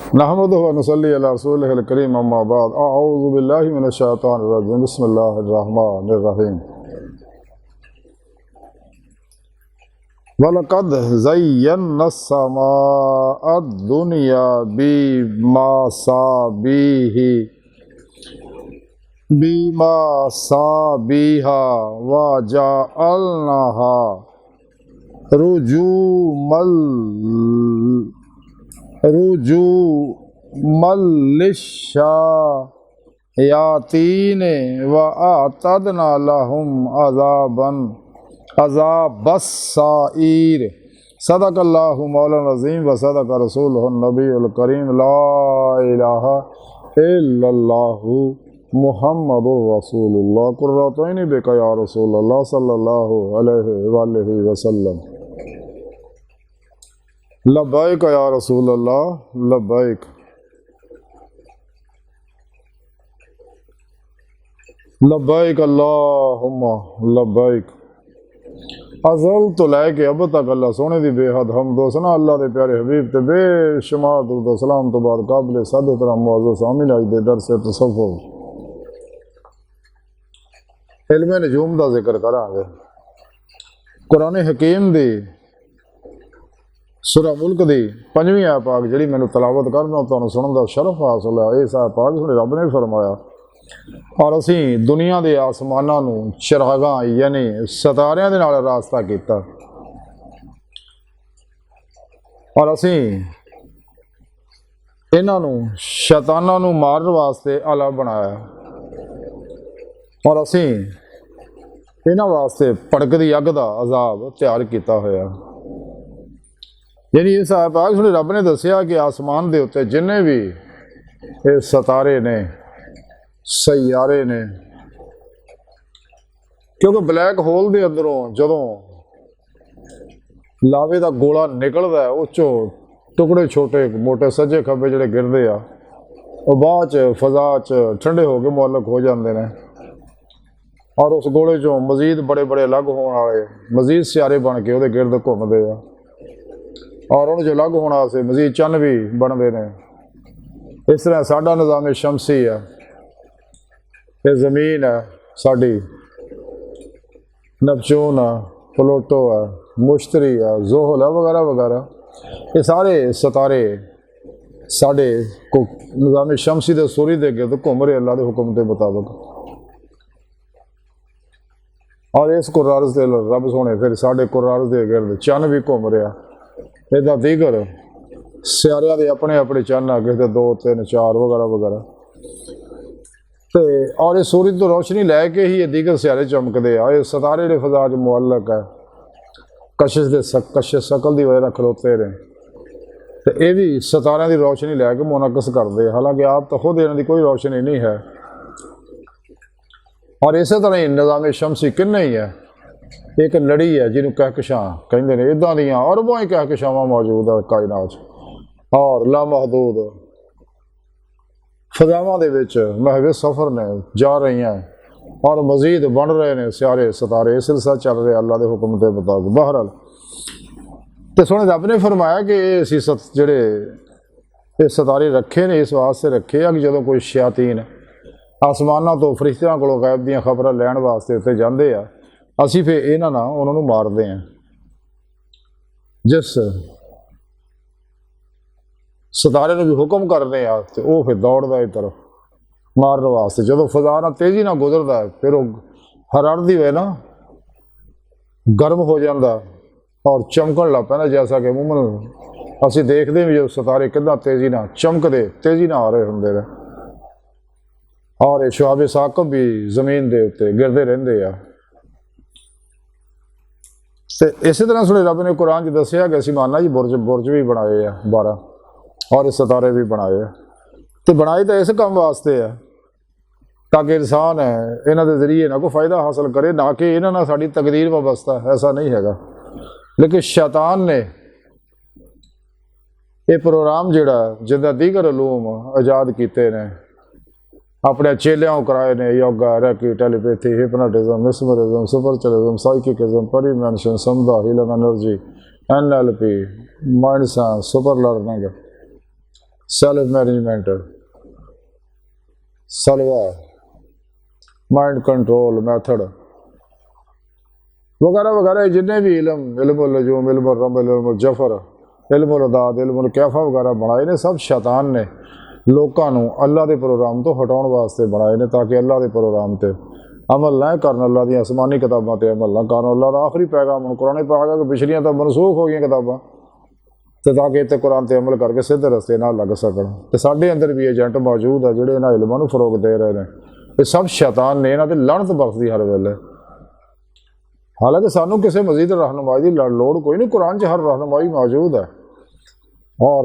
नहमदुहु व नसल्ली अला रसूलिहिल करीम अम्मा बाद अऊज़ु बिल्लाहि मिनश शैतानिर रजीम बिस्मिल्लाहिर रहमानिर रहीम वलक़द ज़य्यन्ना समाअद दुनिया बिमसाबिहा व जअलनाहा रुजुमल लिश्शायातीन व अअतदना लहुम अज़ाबस साईर। सदक़ल्लाहु मौलाना अज़ीम व सदक़ रसूलुहुन नबीयुल करीम। ला इलाहा इल्लल्लाहु मुहम्मदुर रसूलुल्लाह कुर्रतुन बिका या रसूलल्लाह सल्लल्लाहु अलैहि वसल्लम। लब्बैक या रसूलल्लाह लब्बैक। लब्बैक अल्लाहुम्मा लब्बैक। अज़ल तो लैके अब तक अल्लाह सोने दी बेहद हमदो सना अल्लाह दे प्यारे हबीब ते बेशुमार दुरूद सलाम तो बाद काबिल सद एहतराम मुअज़्ज़ज़ सामिल आज दे दरस तसव्वुफ़ इल्म नजूम दा जिक्र करांगे। कुरान हकीम दी सूरा मुल्क दी 5वीं आयत पाक जिहड़ी मैनूं तलावत करना तुहानूं सुणन दा शरफ हासिल है। इस आयत पाक सुणे रब ने फरमाया और असीं दुनिया दे आसमानां नूं चिरागां यानी सितारियां दे नाल रास्ता कीता और असीं इन्हां नूं शैतानां नूं मारन वास्ते आला बनाया और असीं इन्हां वास्ते भड़कदी अग दा अजाब तैयार कीता होया। यानी इस आयत पाक सुणे रब ने दस्सिया कि आसमान दे उत्ते जिन्ने भी ये सितारे ने सैयारे ने, क्योंकि ब्लैक होल के अंदरों जदों लावे का गोला निकलता है उस टुकड़े छोटे मोटे सज्जे खब्बे जोड़े गिरते आ बाद फजा च ठंडे होकर मुअल्लक हो जाते हैं और उस गोले चों मजीद बड़े बड़े अलग होने वाले मजीद सियारे बन के वो गिरद घूमते हैं और उन्हें अलग होने से मजीद चन्न भी बनते हैं। इस तरह साडा निज़ाम शमसी है, ये ज़मीन है साड़ी, नपचून है, प्लूटो है, मुश्तरी है, ज़ोहल है वगैरह वगैरह। ये सारे सितारे साढ़े को निज़ाम शमसी के सूरज के गिरद घूम रहे अल्लाह के हुक्म के मुताबिक। और इस कुर्रारस के रब सोने फिर साढ़े कुर्रारस के गिरद चन्न भी घूम रहा। इदा दीगर सियारियां दे अपने अपने चन्न है, किसी 2 3 4 वगैरह वगैरह। तो और ये सूरज तो रोशनी लैके ही ये दीगर सियारे चमकते आ। ये सितारे जो फजा च मुअल्लक है कशिश शकल की वजह खलोते रहे तो ये भी सितारों की रोशनी लैके मुनकस करते, हालांकि आप तो खुद इन्हों की कोई रोशनी नहीं है। और इस तरह ही निज़ाम शमसी किन्ने ही है, एक लड़ी है जिन्होंने कहकशां कहते हैं। इदा दियाँ अरबों ही कहकशावां मौजूद है कायनात और लामहदूद फजावां दे विच महवे सफ़र ने जा रही हैं और मजीद बन रहे हैं सियारे सितारे। इस सिलसिला चल रहे अल्लाह के हुक्म के मुताबिक। बहरहाल तो सोने रब ने फरमाया कि असीं जिहड़े ये सितारे रखे ने इस वास्ते रखे कि जदों कोई शयातीन आसमानां तो फरिश्तियां कोलों गैब दीयां खबरां लैण वास्ते उत्ते जांदे आ, असीं फिर इन्हां नाल उन्हां नूं मारदे हैं। जिस सितारे ने भी हुक्म करते हैं तो वह फिर दौड़ता इस तरफ मारने वास्ते। जो फजा ना तेजी ना गुजरता है फिर वो हरारती हुए ना गर्म हो जाता और चमकन लग पैंदा, जैसा कि अमूमन असीं देखते भी जो सितारे कितना तेजी ना चमकते तेजी ना आ रहे होंगे ने और ये शुआब साकब भी जमीन के उत्ते गिरते रहते हैं। तो इस तरह सुने रब ने कुरान च दसिया कि असीं माना जी बुरज भी बनाए हैं 12 और सितारे भी बनाए। तो बनाए तो इस काम वास्ते है ताकि इंसान है इन्हों के जरिए ना कोई फ़ायदा हासिल करे, ना कि इन्होंने साड़ी तकदीर वाबस्ता, ऐसा नहीं है। लेकिन शैतान ने यह प्रोग्राम जोड़ा जिदा दीगर अलूम आजाद किए ने अपने चेलियां कराए ने, yoga, reiki, telepathy, hypnotism, mesmerism, सुपरचरिज्म, साइकिकिज्म, परिमेंशन, समदा, healing energy, NLP, mind science, super learning, self management, Silva, mind control method वगैरह वगैरह जिन्हें भी इल्म नजूम, इल्म रमल, इल्म जफर, इल्म अदाद, इल्म कैफा वगैरह बनाए ने, सब शैतान ने लोगों को अल्लाह के प्रोग्राम तो हटाने वास्ते बनाए ने, ताकि अल्लाह के प्रोग्राम पर अमल ना करन, अल्लाह दी आसमानी किताबों पर अमल ना करन। अल्लाह का आखिरी पैगाम हुण कुरान पाक है कि पिछलियां तो मनसूख हो गई किताबां, तो ताकि इत्ते कुरान पर अमल करके सीधे रस्ते ना लग सकन। तो साडे अंदर भी एजेंट मौजूद है जिहड़े इन्हां इल्मां नूं फरोग दे रहे हैं। ये सब शैतान ने, इन्हां ते लानत बरसदी हर वेले। हालांकि सानू किसी मजीद रहनुमाई की लोड़ कोई नहीं, कुरान च हर रहनुमाई मौजूद है। और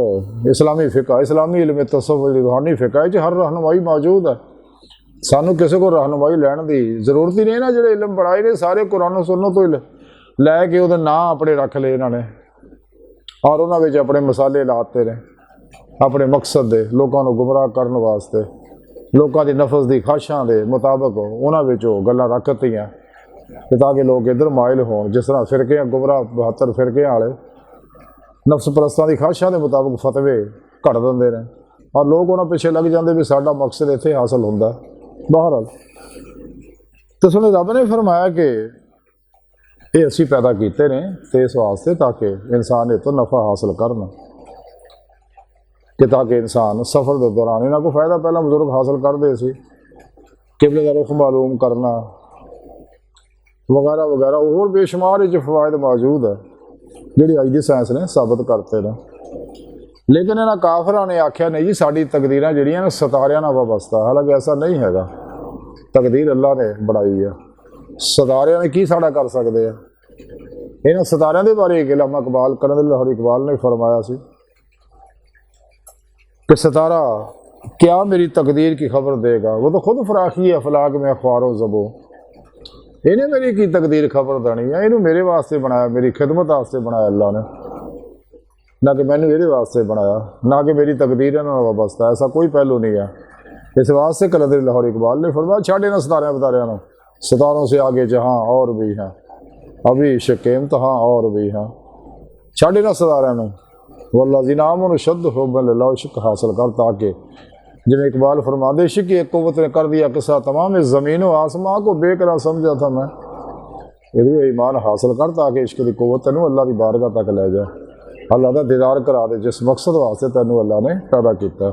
इस्लामी फ़िक़्ह, इस्लामी इल्म तसव्वुफ़, रूहानी फ़िक़्ह हर रहनुमाई मौजूद है। सानू किसी को रहनुमाई लैण की जरूरत ही नहीं ना। जो इल्म पढ़ाए ने सारे कुरान सुनने तो लैके वो नाम अपने रख ले इन्होंने, और उन्होंने अपने मसाले लाते ने अपने मकसद के, लोगों को गुमराह करने वास्ते, लोगों की नफस की ख्वाहिशों के मुताबिक उन्होंने गल्लां रखतियाँ ताकि लोग इधर माइल हों। जिस तरह फिरके गुमराह 72 फिरके वाले नफ्स परस्तां की ख्वाहिशों के मुताबिक फतवे घड़ देंगे हैं, और लोग उन्होंने पिछे लग जाते भी साडा मकसद इत्थे हासिल होंदा। बहरहाल तो सुने रब ने फरमाया कि ये असी पैदा किए ने तो इस वास्ते ताकि इंसान ये तो नफ़ा हासिल करना, कि ताकि इंसान सफ़र के दौरान इन्हों को फ़ायदा पहला बुजुर्ग हासिल करते सी, किबले का रुख मालूम करना वगैरह वगैरह, और बेशुमार ये फवायद मौजूद है जी अज की साइंस ने साबित करते हैं। लेकिन इन्होंने काफरां ने आख्या नहीं जी साड़ी तकदीर जड़ियाँ सितारियां नाल वाबस्ता। हालांकि ऐसा नहीं है, तकदीर अल्लाह ने बनाई है, सितारियां ने की साड़ा कर सकते हैं। इन्होंने सितारियां के बारे इलामा इकबाल करन लाहौरी इकबाल ने फरमाया सी कि सितारा क्या मेरी तकदीर की खबर देगा, वो तो खुद फराखी है अफलाक में अखबारों जबो। इन्हें मेरी की तकदीर खबर देनी है, इन्हों मेरे वास्ते बनाया, मेरी खिदमत वास्ते बनाया अल्लाह ने, ना कि मैंने ये वास्ते बनाया, ना कि मेरी तकदीर है ना वाबस्ता। ऐसा कोई पहलू नहीं है। इस वास्ते कलंदर लाहौरी इकबाल ने फरमाया छाड़े ना सितारे बतारिया, सितारों से आगे जहाँ और भी हैं, अभी इश्क़ इम्तिहान और भी हैं, छाड़े ना सितारे में वल्लज़ीना आमनू शद्द हुब्बन लिल्लाह, इश्क़ हासिल कर, ताकि जिन्हें इकबाल फरमाते इश्क़ की एक क़ुव्वत ने कर दिया किस्सा तमाम इस ज़मीन व आसमां को बेकरार समझा था मैं। ये ईमान हासिल कर ताकि इश्क़ की क़ुव्वत तेनू अल्लाह की बारगाह तक ले जाए, अल्लाह का दीदार करा दे जिस मकसद वास्ते तेनू अल्लाह ने पैदा किया।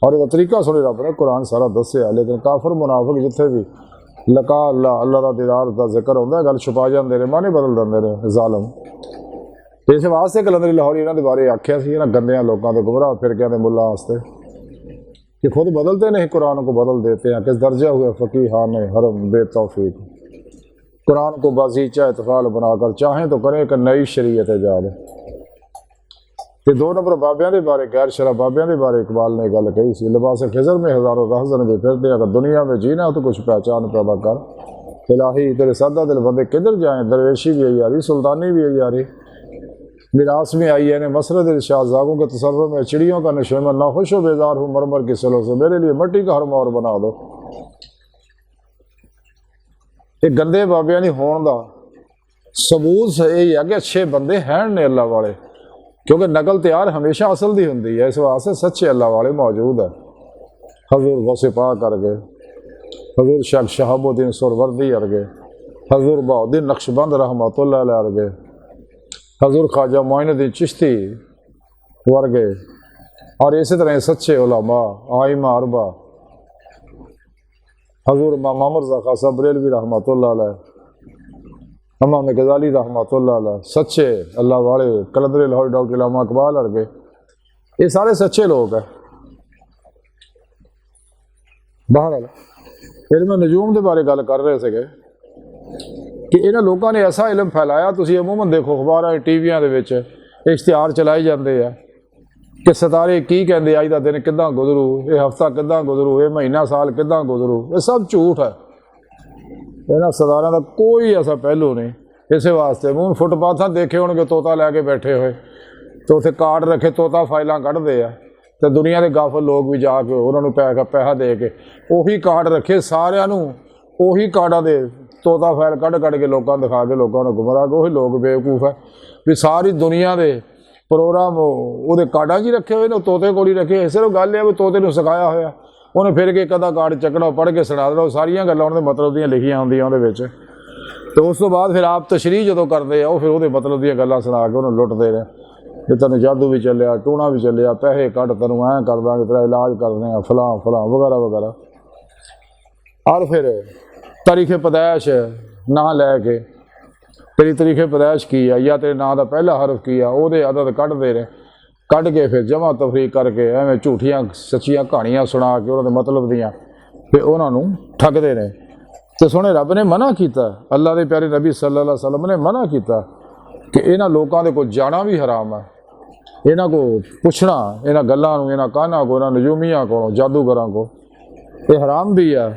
और यह तरीका सुने रब ने कुरान सारा दसिया। लेकिन काफर मुनाफिक जिथे भी लका अल्लाह का दीदार का जिक्र होंदा गल छुपा जाते हैं, माने बदल देंगे ने जालम। इस वास्ते कलंदरी लाहौरी इन्होंने बारे आख्या सी, इन्होंने गंदियां लोगों के गुमराह फिरकियां के मुल्लां वास्ते कि खुद बदलते नहीं कुरान को बदल देते हैं। किस दर्जा हुए फ़कीहान हरम बेतौफीक, कुरान को बाजीचा इतफाल बनाकर चाहें तो करें एक नई शरीयत ईजाद। तो 2 नंबर बाबियां के बारे, गैर शरा बाबियां के बारे इकबाल ने गल कही सी, लिबास खिजर में हज़ारों रहज़न भी फिरते, अगर दुनिया में जीना तो कुछ पहचान पैदा कर। इलाही तेरे सादा दिल बंदे किधर जाएँ, दरवेशी भी आई आ रही, सुल्तानी भी आई आ रही, मिरास में आई है ने मसरत इरशाद, जागों के तसर्रुफ में चिड़ियों का नशेमन, ना खुश हो बेजार हूँ मरमर की सलों से, मेरे लिए मट्टी का हरमौर बना दो। एक गंदे बाबियां नहीं होने का सबूत यही है कि अच्छे बंदे हैं ने अल्लाह वाले, क्योंकि नकल तैयार हमेशा असल की होंगी है। इस वास्ते सच्चे अल्लाह वाले मौजूद है। हजूर गौसे पाक करके, हजूर शेख शहाबुद्दीन सुरवर्दी अर्गे, हजूर बहाउद्दीन नक्शबंद रहमतुल्लाह अलैह अर्गे, हजूर ख्वाजा मोइनुद्दीन चिश्ती वर्गे, और इसी तरह सच्चे उलमा आइमा अरबा, हजूर इमाम मिर्ज़ा ख़ासा बरेलवी रहमतुल्लाह अलैह, इमाम गज़ाली रहमतुल्लाह अलैह, सच्चे अल्लाह वाले कलंदर लाहौरी डॉक्टर इलामा इकबाल अर्गे, ये सारे सच्चे लोग हैं। बहरहाल इल्म नजूम के बारे गल कर रहे थे कि इन्होंने लोगों ने ऐसा इलम फैलाया। तुसीं अमूमन देखो अखबारां टीवियां दे विच इश्तिहार चलाए जाते हैं कि सितारे की कहते, अज का दिन किदां गुजरू, ये हफ्ता किदां गुजरू, ये महीना साल किदां गुजरू। ये सब झूठ है, इन्होंने सितारों का कोई ऐसा पहलू नहीं। इस वास्ते मूँह फुटपाथां देखे होणगे तोता लैके बैठे हुए, तो उत्थे कार्ड रखे तोता फाइलां कढ़दे आ, तो दुनिया के गाफल लोग भी जाके उन्होंने पैसा दे के उही कार्ड रखे, सारियां नूं उही कार्डां दे तोता फाइल कढ़ के लोगों दिखा के लोगों ने गुमराह। वही लोग बेवकूफ़ है भी सारी दुनिया के ਪ੍ਰੋਗਰਾਮ ਉਹਦੇ ਕਾਰਡਾਂ 'ਚ ਹੀ ਰੱਖੇ ਹੋਏ ਨੇ, ਤੋਤੇ ਕੋਲ ਹੀ ਰੱਖੇ। ਸਿਰਫ ਗੱਲ ਇਹ ਵੀ ਤੋਤੇ ਨੂੰ ਸਿਖਾਇਆ ਹੋਇਆ, ਉਹਨੇ ਫਿਰ ਕੇ ਇੱਕ ਅੱਧਾ ਕਾਰਡ ਚੱਕਣਾ, ਪੜ੍ਹ ਕੇ ਸੁਣਾ ਦੇਣਾ, ਉਹ ਸਾਰੀਆਂ ਗੱਲਾਂ ਉਹਨਾਂ ਦੇ ਮਤਲਬ ਦੀਆਂ ਲਿਖੀਆਂ ਹੁੰਦੀਆਂ ਉਹਦੇ ਵਿੱਚ। ਅਤੇ ਉਸ ਤੋਂ ਬਾਅਦ ਫਿਰ ਆਪ ਤਸ਼ਰੀਹ ਜਦੋਂ ਕਰਦੇ ਆ, ਉਹ ਫਿਰ ਉਹਦੇ ਮਤਲਬ ਦੀਆਂ ਗੱਲਾਂ ਸੁਣਾ ਕੇ ਉਹਨੂੰ ਲੁੱਟਦੇ ਨੇ ਵੀ ਤੈਨੂੰ ਜਾਦੂ ਵੀ ਚੱਲਿਆ, ਟੂਣਾ ਵੀ ਚੱਲਿਆ, ਪੈਸੇ ਕੱਢ, ਤੈਨੂੰ ਐਂ ਕਰ ਦਾਂਗੇ, ਤੇਰਾ ਇਲਾਜ ਕਰਦੇ ਆ, ਫਲਾਂ ਫਲਾਂ ਵਗੈਰਾ ਵਗੈਰਾ। ਔਰ ਫਿਰ ਤਾਰੀਖ ਪੈਦਾਇਸ਼ ਨਾਂ ਲੈ ਕੇ, ਤੇਰੀ ਤਾਰੀਖ ਪੈਦਾਇਸ਼ ਕੀ ਆ, ਜਾਂ ਤੇਰੇ ਨਾਂ ਦਾ ਪਹਿਲਾ ਹਰਫ ਕੀ ਆ, ਉਹਦੇ ਅਦਦ ਕੱਢਦੇ ਨੇ। ਕੱਢ ਕੇ ਫਿਰ ਜਮ੍ਹਾਂ ਤਫਰੀਕ ਕਰਕੇ ਐਵੇਂ ਝੂਠੀਆਂ ਸੱਚੀਆਂ ਕਹਾਣੀਆਂ ਸੁਣਾ ਕੇ ਉਹਨਾਂ ਦੇ ਮਤਲਬ ਦੀਆਂ ਫਿਰ ਉਹਨਾਂ ਨੂੰ ਠੱਗਦੇ ਨੇ। ਅਤੇ ਸੋਹਣੇ ਰੱਬ ਨੇ ਮਨਾ ਕੀਤਾ, ਅੱਲਾ ਦੇ ਪਿਆਰੇ ਨਬੀ ਸੱਲੱਲਾਹੁ ਅਲੈਹਿ ਵਸੱਲਮ ਨੇ ਮਨਾ ਕੀਤਾ ਕਿ ਇਹਨਾਂ ਲੋਕਾਂ ਦੇ ਕੋਲ ਜਾਣਾ ਵੀ ਹਰਾਮ ਹੈ, ਇਹਨਾਂ ਕੋਲ ਪੁੱਛਣਾ, ਇਹਨਾਂ ਗੱਲਾਂ ਨੂੰ, ਇਹਨਾਂ ਕਾਹਨਾਂ ਕੋਲ, ਇਹਨਾਂ ਨਜੂਮੀਆਂ ਕੋਲੋਂ, ਜਾਦੂਗਰਾਂ ਕੋਲ, ਇਹ ਹਰਾਮ ਵੀ ਆ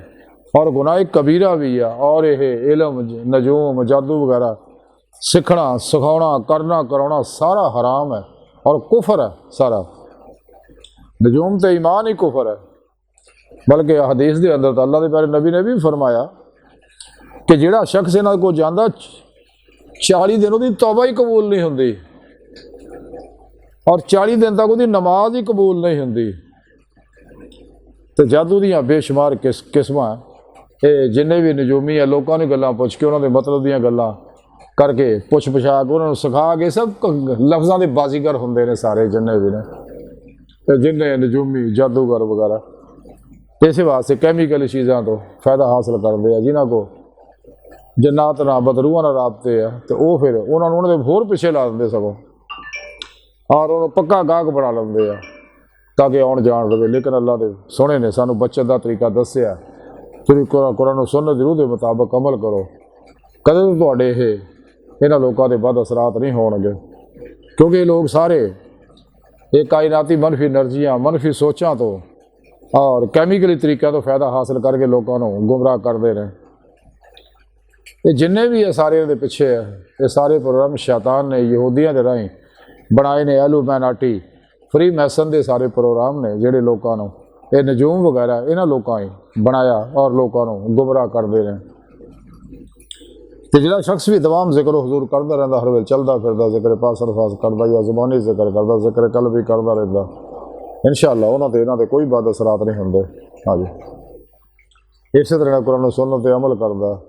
ਔਰ ਗੁਨਾਹ ਕਬੀਰਾ ਵੀ ਆ। ਔਰ ਇਹ ਇਲਮ, ਨਜੂਮ, ਜਾਦੂ ਵਗੈਰਾ ਸਿੱਖਣਾ, ਸਿਖਾਉਣਾ, ਕਰਨਾ, ਕਰਾਉਣਾ ਸਾਰਾ ਹਰਾਮ ਹੈ ਔਰ ਕੁਫਰ ਹੈ ਸਾਰਾ। ਨਜੂਮ ਤੇ ਈਮਾਨ ਹੀ ਕੁਫਰ ਹੈ। ਬਲਕਿ ਹਦੀਸ ਦੇ ਅੰਦਰ ਤਾਂ ਅੱਲਾ ਦੇ ਪਿਆਰੇ ਨਬੀ ਨੇ ਵੀ ਫਰਮਾਇਆ ਕਿ ਜਿਹੜਾ ਸ਼ਖਸ ਇਹਨਾਂ ਕੋਲ ਜਾਂਦਾ 40 ਦਿਨ ਉਹਦੀ ਤੌਬਾ ਹੀ ਕਬੂਲ ਨਹੀਂ ਹੁੰਦੀ ਔਰ 40 ਦਿਨ ਤੱਕ ਉਹਦੀ ਨਮਾਜ਼ ਹੀ ਕਬੂਲ ਨਹੀਂ ਹੁੰਦੀ। ਅਤੇ ਜਾਦੂ ਦੀਆਂ ਬੇਸ਼ੁਮਾਰ ਕਿਸਮਾਂ, ਇਹ ਜਿੰਨੇ ਵੀ ਨਜੂਮੀ ਆ, ਲੋਕਾਂ ਨੂੰ ਗੱਲਾਂ ਪੁੱਛ ਕੇ ਉਹਨਾਂ ਦੇ ਮਤਲਬ ਦੀਆਂ ਗੱਲਾਂ ਕਰਕੇ, ਪੁੱਛ ਪੁਛਾ ਕੇ, ਉਹਨਾਂ ਨੂੰ ਸਿਖਾ ਕੇ, ਸਭ ਲਫ਼ਜ਼ਾਂ ਦੇ ਬਾਜ਼ੀਗਰ ਹੁੰਦੇ ਨੇ ਸਾਰੇ ਜਿੰਨੇ ਵੀ ਨੇ, ਅਤੇ ਜਿੰਨੇ ਨਜੂਮੀ, ਜਾਦੂਗਰ ਵਗੈਰਾ। ਇਸੇ ਵਾਸਤੇ ਕੈਮੀਕਲ ਚੀਜ਼ਾਂ ਤੋਂ ਫਾਇਦਾ ਹਾਸਲ ਕਰਦੇ ਆ, ਜਿਨ੍ਹਾਂ ਕੋਲ ਜੰਨਾਤ ਨਾਲ, ਬਦਰੂਹਾਂ ਨਾਲ ਰਾਬਤੇ ਆ, ਅਤੇ ਉਹ ਫਿਰ ਉਹਨਾਂ ਨੂੰ ਉਹਨਾਂ ਦੇ ਹੋਰ ਪਿੱਛੇ ਲਾ ਦਿੰਦੇ ਸਗੋਂ, ਔਰ ਉਹਨੂੰ ਪੱਕਾ ਗਾਹਕ ਬਣਾ ਲੈਂਦੇ ਆ ਤਾਂ ਕਿ ਆਉਣ ਜਾਣ ਰਵੇ। ਲੇਕਿਨ ਅੱਲਾ ਦੇ ਸੋਹਣੇ ਨੇ ਸਾਨੂੰ ਬਚਤ ਦਾ ਤਰੀਕਾ ਦੱਸਿਆ। ਫਿਰ ਕੁਰਾਨ ਸੁਨਨਤ ਦੀ ਰੂਹ ਦੇ ਮੁਤਾਬਕ ਅਮਲ ਕਰੋ, ਕਦੇ ਵੀ ਤੁਹਾਡੇ ਇਹਨਾਂ ਲੋਕਾਂ ਦੇ ਬਦ ਅਸਰਾਤ ਨਹੀਂ ਹੋਣਗੇ, ਕਿਉਂਕਿ ਇਹ ਲੋਕ ਸਾਰੇ ਇਹ ਕਾਇਨਾਤੀ ਮਨਫੀ ਐਨਰਜੀਆਂ, ਮਨਫੀ ਸੋਚਾਂ ਤੋਂ ਔਰ ਕੈਮੀਕਲੀ ਤਰੀਕਿਆਂ ਤੋਂ ਫਾਇਦਾ ਹਾਸਲ ਕਰਕੇ ਲੋਕਾਂ ਨੂੰ ਗੁੰਮਰਾਹ ਕਰਦੇ ਨੇ। ਇਹ ਜਿੰਨੇ ਵੀ ਇਹ ਸਾਰੇ ਇਹਦੇ ਪਿੱਛੇ ਹੈ, ਇਹ ਸਾਰੇ ਪ੍ਰੋਗਰਾਮ ਸ਼ੈਤਾਨ ਨੇ ਯਹੂਦੀਆਂ ਦੇ ਰਾਹੀਂ ਬਣਾਏ ਨੇ। ਐਲੂਮੈਨਾਟੀ, ਫਰੀ ਮੈਸਨ ਦੇ ਸਾਰੇ ਪ੍ਰੋਗਰਾਮ ਨੇ ਜਿਹੜੇ ਲੋਕਾਂ ਨੂੰ, ਇਹ ਨਜੂਮ ਵਗੈਰਾ ਇਹਨਾਂ ਲੋਕਾਂ ਹੀ ਬਣਾਇਆ ਔਰ ਲੋਕਾਂ ਨੂੰ ਗੁੰਮਰਾਹ ਕਰਦੇ ਨੇ। ਅਤੇ ਜਿਹੜਾ ਸ਼ਖਸ ਵੀ ਦਵਾਮ ਜ਼ਿਕਰ ਹਜ਼ੂਰ ਕਰਦਾ ਰਹਿੰਦਾ, ਹਰ ਵੇਲੇ ਚੱਲਦਾ ਫਿਰਦਾ, ਜ਼ਿਕਰ ਪਾਸ ਅਲਫਾਜ਼ ਕਰਦਾ ਜਾਂ ਜ਼ੁਬਾਨੀ ਜ਼ਿਕਰ ਕਰਦਾ, ਜ਼ਿਕਰ ਕਲਬ ਵੀ ਕਰਦਾ ਰਹਿੰਦਾ, ਇਨਸ਼ਾ ਅੱਲਾ ਉਹਨਾਂ 'ਤੇ ਇਹਨਾਂ ਦੇ ਕੋਈ ਬਦ ਅਸਰਾਤ ਨਹੀਂ ਹੁੰਦੇ। ਹਾਂਜੀ, ਇਸੇ ਤਰ੍ਹਾਂ ਕੁਰਾਨ ਸੁਨਨਤ 'ਤੇ ਅਮਲ ਕਰਦਾ,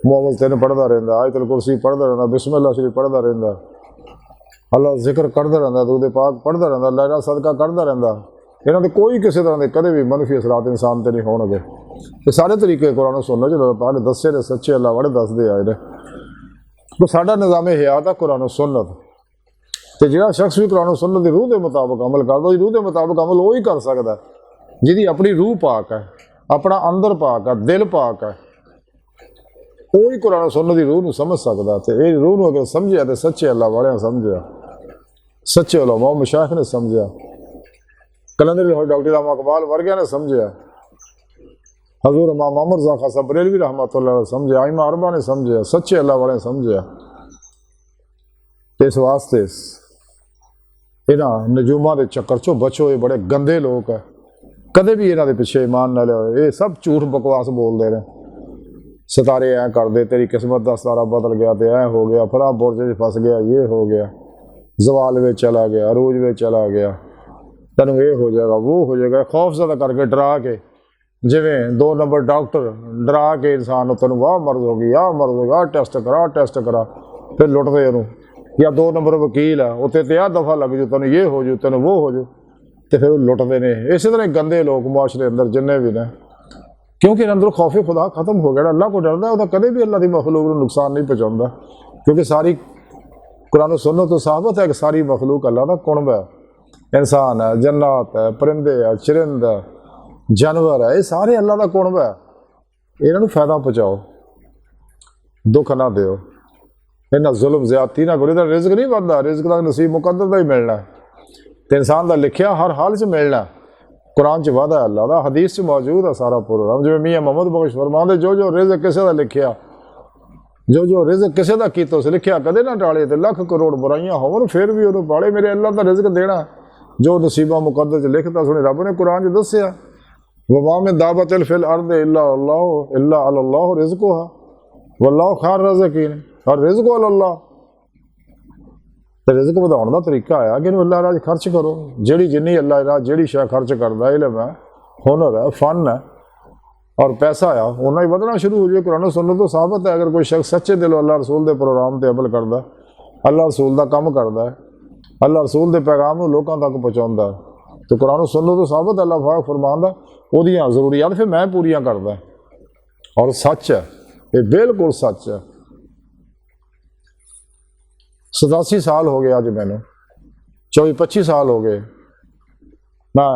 ਮੁਅਵਜ਼ 3 ਪੜ੍ਹਦਾ ਰਹਿੰਦਾ, ਆਇਤੁਲ ਕੁਰਸੀ ਪੜ੍ਹਦਾ ਰਹਿੰਦਾ, ਬਿਸਮਿਲ੍ਲਾ ਸ਼ਰੀਫ ਪੜ੍ਹਦਾ ਰਹਿੰਦਾ, ਅੱਲਾ ਜ਼ਿਕਰ ਕਰਦਾ ਰਹਿੰਦਾ, ਦਰੂਦ ਪਾਕ ਪੜ੍ਹਦਾ ਰਹਿੰਦਾ, ਅੱਲਾ ਦਾ ਸਦਕਾ ਕਰਦਾ ਰਹਿੰਦਾ, ਇਹਨਾਂ ਦੇ ਕੋਈ ਕਿਸੇ ਤਰ੍ਹਾਂ ਦੇ ਕਦੇ ਵੀ ਮਨਫੀ ਅਸਰਾਤ ਇਨਸਾਨ 'ਤੇ ਨਹੀਂ ਹੋਣਗੇ। ਇਹ ਸਾਰੇ ਤਰੀਕੇ ਕੁਰਾਨ ਸੁਨਨਤ ਜਦੋਂ ਪਾਕ ਨੇ ਦੱਸੇ ਨੇ, ਸੱਚੇ ਅੱਲਾ ਵਾਲੇ ਦੱਸਦੇ ਆਏ ਨੇ। तो साडा निज़ाम हयात है कुरान सुन्नत। तो जो शख्स भी कुरान सुन्नत की रूह के मुताबिक अमल करता, रूह के मुताबिक अमल वो ही कर सकता जिहदी अपनी रूह पाक है, अपना अंदर पाक है, दिल पाक है, वो ही कुरान सुन्नत की रूह को समझ सकता। तो ये रूह को अगर समझिया तो सच्चे अल्लाह वाले समझिया, सच्चे उलमा मशाइख ने समझिया, कलंदर डॉक्टर इमाम इकबाल वर्गिया ने समझिया, हजूर इमाम मोहम्मद रज़ा खान साहब बरेलवी रहमतुल्लाह अलैह समझिया, इमाम अरबा ने समझिया, सच्चे अल्लाह वाले ने समझिया। इस वास्ते इन्हां नजूमां दे चक्कर चों बचो, ये बड़े गंदे लोग है, कदे भी इन्हां दे पिछे ईमान ना लियो। ये सब झूठ बकवास बोलते रहे, सितारे ऐ कर दे, तेरी किस्मत का सितारा बदल गया, तो ऐ हो गया, फला बुरज फस गया, ये हो गया, जवाल में चला गया, अरूज में चला गया, तेन ये हो जाएगा, वो हो जाएगा, खौफजदा करके डरा के, जिमें 2 नंबर डॉक्टर डरा के इंसान तेन वाह मर्ज हो गई, आ मर्ज हो गया, टेस्ट करा, टेस्ट करा, फिर लुटते उन्होंने। या 2 नंबर वकील है, उत्ते तो आ दफा लग जू, तेन ये हो जू, तेन वो हो जू, तो फिर लुटते हैं। इस तरह गंदे लोग मुआशरे अंदर जिन्ने भी ने, क्योंकि अंदर खौफे खुदा खत्म हो गया। अल्लाह को डरदा है, कदे भी अल्लाह की मखलूक को नुकसान नहीं पहुँचाता, क्योंकि सारी कुरान सुन्नत तो साबित है कि सारी मखलूक अल्लाह का कुणब है, इंसान है, जन्नत है, परिंदे है, चरिंद है, जानवर है, ये सारे अल्लाह का कुणब है। इन्हों फायदा पहुँचाओ, दुख ना दो, इन्ना जुल्म ज्यादती ना करो। रिज़्क नहीं बनता, रिज़्क का नसीब मुकद्दर का ही मिलना है, तो इंसान का लिखिया हर हाल च मिलना। कुरान च वादा है अल्लाह का, हदीस च मौजूद है सारा प्रोग्राम। जिवें मियाँ मोहम्मद बख्श फरमाते, जो जो रिज़्क किसी का लिखिया, जो जो रिज़्क किसी का कीता उस लिखिया कदे ना टाले, तो लख करोड़ बुराइयां होवन फिर भी उन्होंने पाले। मेरे अल्लाह का रिज़्क देना जो नसीबा मुकद्दर च लिखता, सुने रब ने कुरान च दस्सिया, वमा मिन दाब्बतिन फिल अर्दि इल्ला अल्लाहु रिज़्कुहा वल्लाहु खैरुर राज़िकीन, और रिज़्कु अल्लाह। ਤੇ ਰਿਜ਼ਕ ਵਧਾਉਣ ਦਾ ਤਰੀਕਾ ਆਇਆ ਕਿ ਇਹਨੂੰ ਅੱਲਾਹ ਰਾਹ 'ਚ ਖਰਚ ਕਰੋ। ਜਿਹੜੀ ਜਿੰਨੀ ਅੱਲਾਹ ਰਾਹ ਜਿਹੜੀ ਸ਼ੈ ਖਰਚ ਕਰਦਾ, ਇਲਮ ਹੈ, ਹੁਨਰ है, फन है और पैसा आ, उन्ना ही ਵਧਣਾ शुरू हो जाए। कुरान सुन्नत तो साबित है, अगर कोई शख्स सच्चे दिलों अल्लाह रसूल के प्रोग्राम पर अमल करता, अल्लाह रसूल का काम करता है, अल्लाह रसूल के पैगाम लोगों तक पहुँचाता है, तो कुरान सुन्नत तो साबित अल्लाह पाक फरमांदा ओहदियां जरूरियात फिर मैं पूरियां करदा। और सच है, ये बिल्कुल सच है। 87 साल हो गए अज मैनू, 24-25 साल हो गए मैं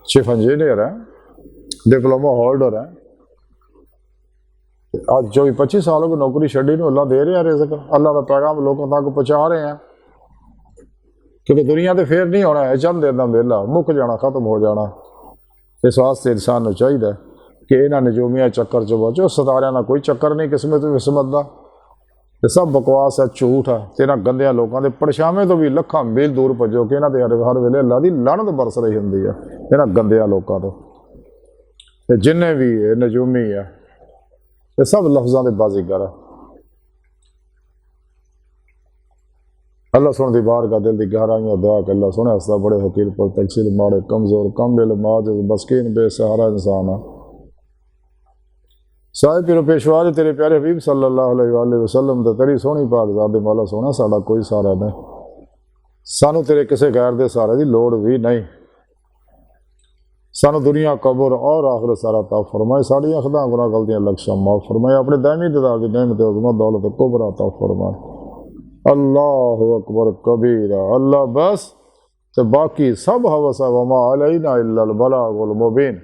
चीफ इंजीनियर है, डिप्लोमा होल्डर है। आज 24-25 सालों की नौकरी छड़ी नूं अल्लाह दे रहा रिज़्क, अल्लाह का पैगाम लोगों तक पहुँचा रहे हैं। क्योंकि दुनिया तो फिर नहीं होना है, चंद दिन दा वेला मुक जाना, खत्म हो जाना। इस वास्ते इंसान नूं चाहिए कि इन्हां नजूमिया चक्कर चो बचो। सितारियां दा कोई चक्कर नहीं किस्मत विस्मत दा, ये सब बकवास है, झूठ है। ते इन्हां गंदियां लोगों के परछावें तो भी लखां मील दूर भजो कि इन्हां ते हर वेले अल्लाह दी लानत बरस रही हुंदी है इन्हां गंदियां लोगों तो। ते जिन्ने भी नजूमी है ये सब लफ्ज़ां दे बाजीगर है। अल्लाह सुन दी बार का दिल की गहराइयां दुआ कि अल्लाह सुने हसदा बड़े हकीर पर तकसीर माड़े कमज़ोर कम इल्म आजिज़ बस्कीन बेसहारा इंसान है। साहिब पीरो पेशवा तेरे प्यारे हबीब सल्लल्लाहु अलैहि वसल्लम ते तेरी सोहनी पाक ज़ात दे मौला सोना साडा कोई सहारा नहीं, सानू तेरे किसी गैर दे सहारे की लोड़ भी नहीं। सानू दुनिया कब्र और आखिरत सारा ता फरमाए, साड़ियां खुदा गुनाह गलतियां लक्ष्य माफ फरमाए, अपने दायमी ददा की नेमत उज़्मा दौलत कुबरा ता फरमाए। अल्लाहु अकबर कबीरा, अल्लाह बस ते बाकी सब हवस वमा अलैना इल्लल बलागुल मुबीन।